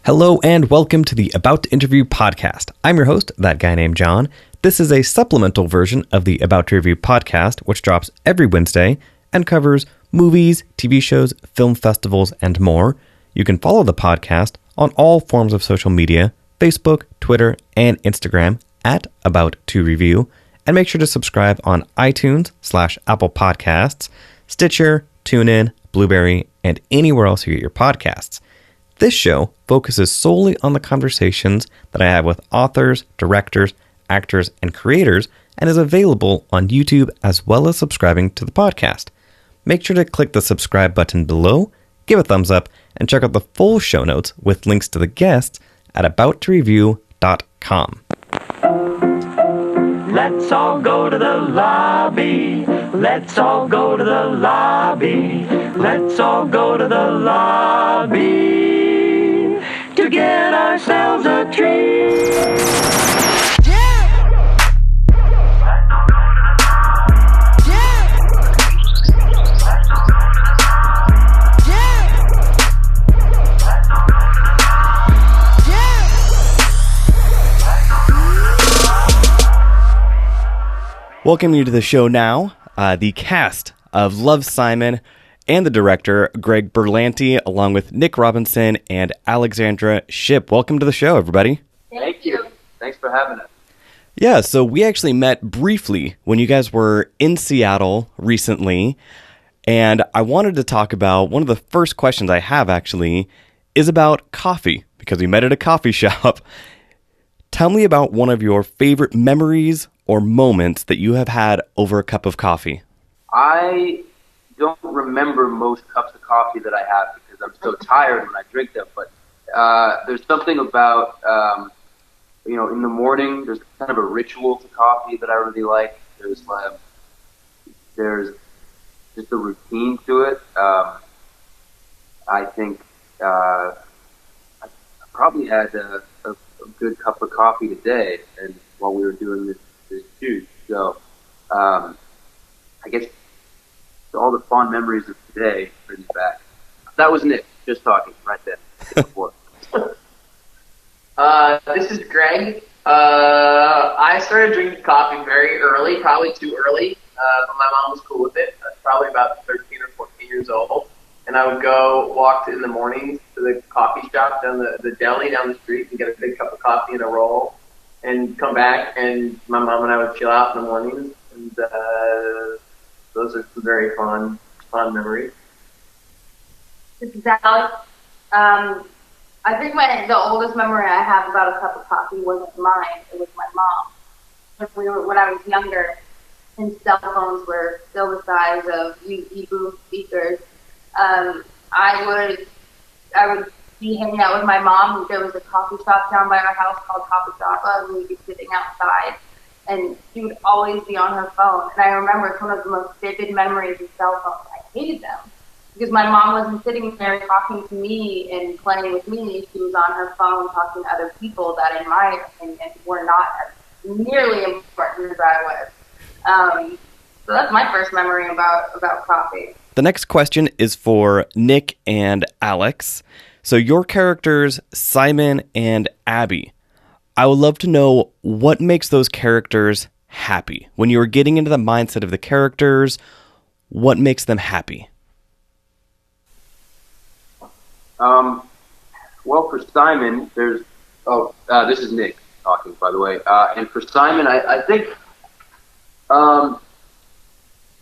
Hello and welcome to the About to Interview podcast. I'm your host, that guy named John. This is a supplemental version of the About to Review podcast, which drops every Wednesday and covers movies, TV shows, film festivals, and more. You can follow the podcast on all forms of social media, Facebook, Twitter, and Instagram at About to Review, and make sure to subscribe on iTunes/Apple Podcasts, Stitcher, TuneIn, Blueberry, and anywhere else you get your podcasts. This show focuses solely on the conversations that I have with authors, directors, actors, and creators, and is available on YouTube as well as subscribing to the podcast. Make sure to click the subscribe button below, give a thumbs up, and check out the full show notes with links to the guests at abouttoreview.com. Let's all go to the lobby. Let's all go to the lobby. Let's all go to the lobby to get ourselves a treat. Welcome you to the show now, the cast of Love, Simon, and the director, Greg Berlanti, along with Nick Robinson and Alexandra Shipp. Welcome to the show, everybody. Thank you. Thanks for having us. Yeah, so we actually met briefly when you guys were in Seattle recently, and I wanted to talk about, one of the first questions I have actually, is about coffee, because we met at a coffee shop. Tell me about one of your favorite memories or moments that you have had over a cup of coffee. I don't remember most cups of coffee that I have because I'm so tired when I drink them, but there's something about, in the morning, there's kind of a ritual to coffee that I really like. There's just a routine to it. I think I probably had a good cup of coffee today, and while we were doing this shoot. So I guess all the fond memories of today bring me back. That was Nick, just talking right there. This is Greg. I started drinking coffee very early, probably too early, but my mom was cool with it. I was probably about 13 or 14 years old, and I would go walk in the mornings to the coffee shop down the deli down the street and get a big cup of coffee and a roll, and come back, and my mom and I would chill out in the mornings, and those are some very fun memories. This is Alex. I think the oldest memory I have about a cup of coffee wasn't mine, it was my mom. When I was younger, and cell phones were still the size of e-boom speakers, I would be hanging out with my mom. There was a coffee shop down by our house called Coffee Java, and we'd be sitting outside, and she would always be on her phone. And I remember it's one of the most vivid memories of cell phones. I hated them because my mom wasn't sitting there talking to me and playing with me. She was on her phone talking to other people that, in my opinion, were not as nearly important as I was. So that's my first memory about coffee. The next question is for Nick and Alex. So your characters, Simon and Abby, I would love to know what makes those characters happy. When you're getting into the mindset of the characters, what makes them happy? Well, for Simon, this is Nick talking, by the way. And for Simon, I think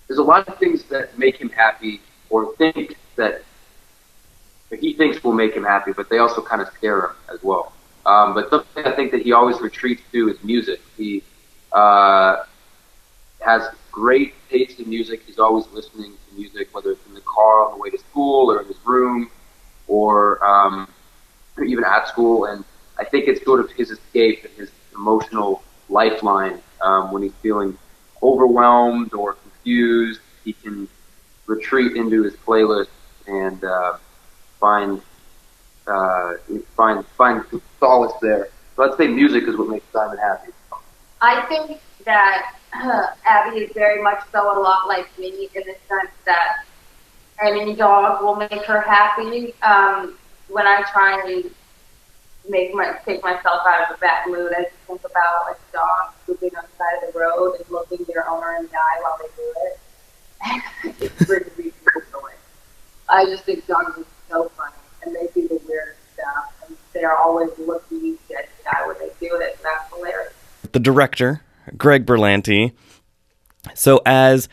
there's a lot of things that make him happy, or think that he thinks will make him happy, but they also kind of scare him as well. But something I think that he always retreats to is music. He has great taste in music. He's always listening to music, whether it's in the car on the way to school or in his room or even at school. And I think it's sort of his escape and his emotional lifeline when he's feeling overwhelmed or confused. He can retreat into his playlist and find solace there. So I'd say music is what makes Simon happy. I think that Abby is very much so a lot like me in the sense that any dog will make her happy. When I try and take myself out of a bad mood. I just think about like dogs pooping on the side of the road and looking their owner in the eye while they do it. It brings me joy. I just think dogs are so funny, and they do the weirdest stuff, and they're always looking you dead in the eye when they do it, and that's hilarious. The director, Greg Berlanti. So as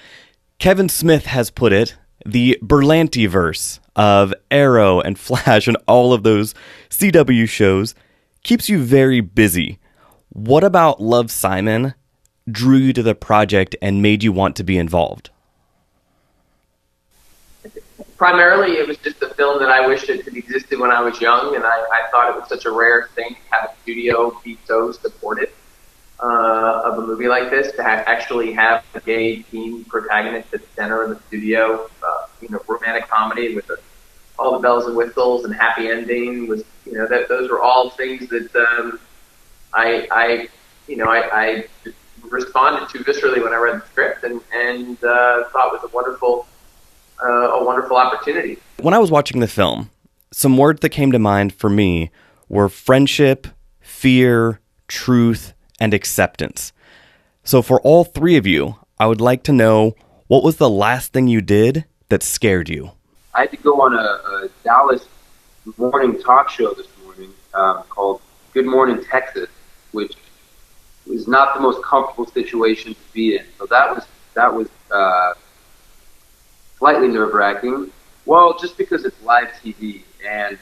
Kevin Smith has put it, the Berlanti-verse of Arrow and Flash and all of those CW shows keeps you very busy. What about Love, Simon drew you to the project and made you want to be involved? Primarily, it was just a film that I wished it had existed when I was young, and I thought it was such a rare thing to have a studio be so supportive of a movie like this, to actually have a gay teen protagonist at the center of the studio, romantic comedy with all the bells and whistles and happy ending was, that those were all things that I responded to viscerally when I read the script and thought was a wonderful opportunity. When I was watching the film, some words that came to mind for me were friendship, fear, truth, and acceptance. So for all three of you, I would like to know, what was the last thing you did that scared you? I had to go on a Dallas morning talk show this morning called Good Morning Texas, which is not the most comfortable situation to be in. So that was slightly nerve-wracking. Well, just because it's live TV and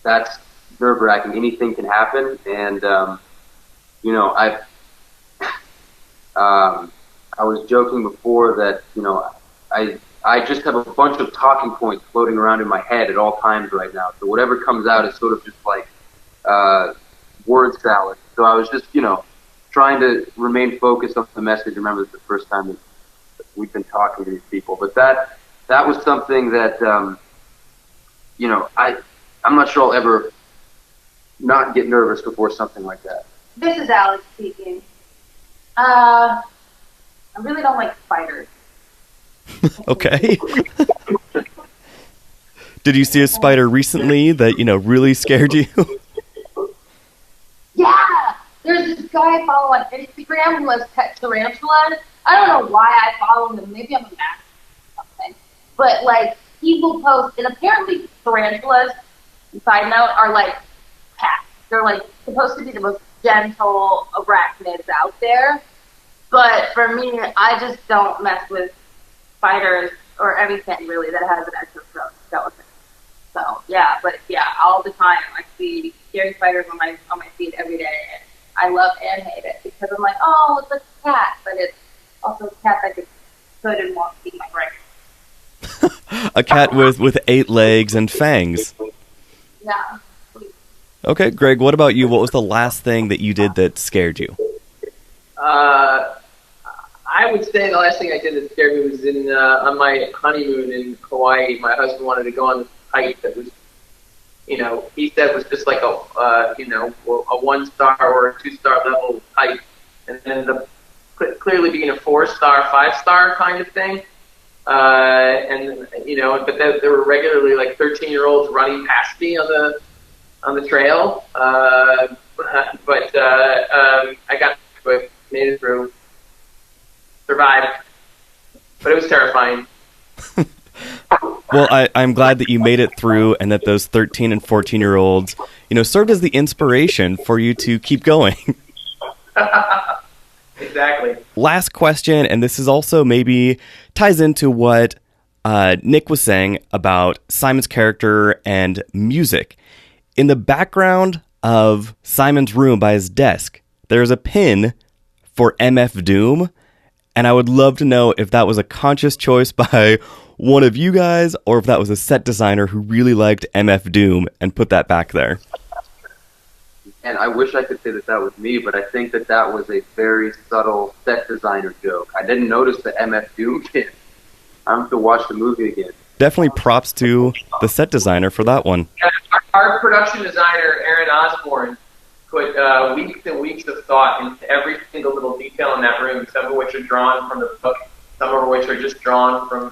that's nerve-wracking. Anything can happen, and I was joking before that I just have a bunch of talking points floating around in my head at all times right now. So whatever comes out is sort of just like word salad. So I was just trying to remain focused on the message. Remember, it's the first time that we've been talking to these people, but that was something that I'm not sure I'll ever not get nervous before something like that. This is Alex speaking. I really don't like spiders. Okay. Did you see a spider recently that, really scared you? Yeah! There's this guy I follow on Instagram who has pet tarantulas. I don't know why I follow him. Maybe I'm a master or something. But, he will post, and apparently tarantulas, side note, are like cats. They're, supposed to be the most gentle arachnids out there. But for me, I just don't mess with spiders or anything, really, that has an exoskeleton. So, all the time I see scary spiders on my feed every day. And I love and hate it because I'm like, oh, it's a cat, but it's also a cat that could and won't be my brain. A cat with 8 legs and fangs. Yeah. Okay, Greg, what about you? What was the last thing that you did that scared you? I would say the last thing I did that scared me was on my honeymoon in Hawaii. My husband wanted to go on this hike that was, he said was just like a 1-star or a 2-star level hike, and then clearly being a 4-star, 5-star kind of thing. But there were regularly 13-year-olds running past me on the trail. I got through it, made it through, survived, but it was terrifying. Well, I'm glad that you made it through and that those 13 and 14-year-olds, served as the inspiration for you to keep going. Exactly. Last question, and this is also maybe ties into what Nick was saying about Simon's character and music. In the background of Simon's room by his desk, there's a pin for MF Doom, and I would love to know if that was a conscious choice by one of you guys, or if that was a set designer who really liked MF Doom and put that back there. And I wish I could say that was me, but I think that was a very subtle set designer joke. I didn't notice the MF Doom pin. I have to watch the movie again. Definitely props to the set designer for that one. Our production designer, Aaron Osborne, put weeks and weeks of thought into every single little detail in that room, some of which are drawn from the book, some of which are just drawn from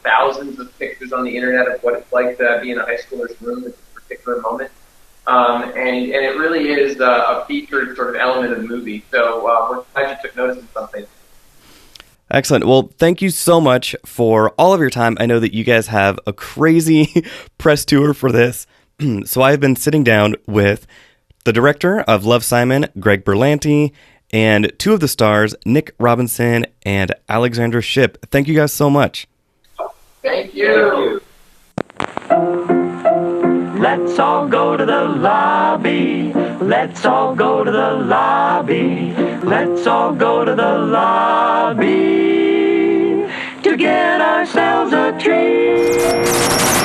thousands of pictures on the internet of what it's like to be in a high schooler's room at a particular moment. and it really is a featured sort of element of the movie. So we're glad you took notice of something. Excellent. Well, thank you so much for all of your time. I know that you guys have a crazy press tour for this. So I've been sitting down with the director of Love, Simon, Greg Berlanti, and two of the stars, Nick Robinson and Alexandra Shipp. Thank you guys so much. Thank you. Let's all go to the lobby. Let's all go to the lobby. Let's all go to the lobby to get ourselves a treat.